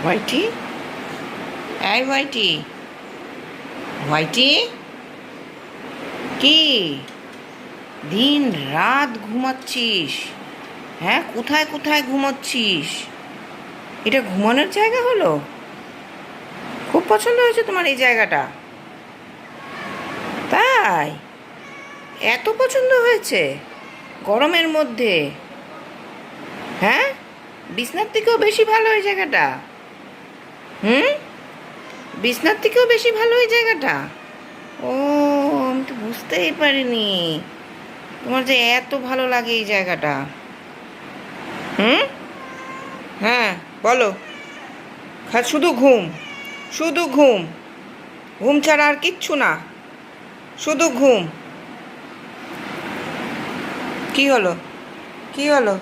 Whitey, এই whitey, whitey, কি দিন রাত ঘুমাচ্ছিস? হ্যাঁ, কোথায় কোথায় ঘুমাচ্ছিস? এটা ঘুমানোর জায়গা হলো? খুব পছন্দ হয়েছে তোমার এই জায়গাটা? তাই? এত পছন্দ হয়েছে গরমের মধ্যে? হ্যাঁ, বিছনার থেকেও বেশি ভালো এই জায়গাটা? হুম, বিছনার থেকেও বেশি ভালো এই জায়গাটা? ও, আমি তো বুঝতেই পারিনি তোমার যে এত ভালো লাগে এই জায়গাটা। হুম, হ্যাঁ, বলো। শুধু ঘুম, শুধু ঘুম, ঘুম ছাড়া আর কিচ্ছু না, শুধু ঘুম। কি হলো? কি হলো?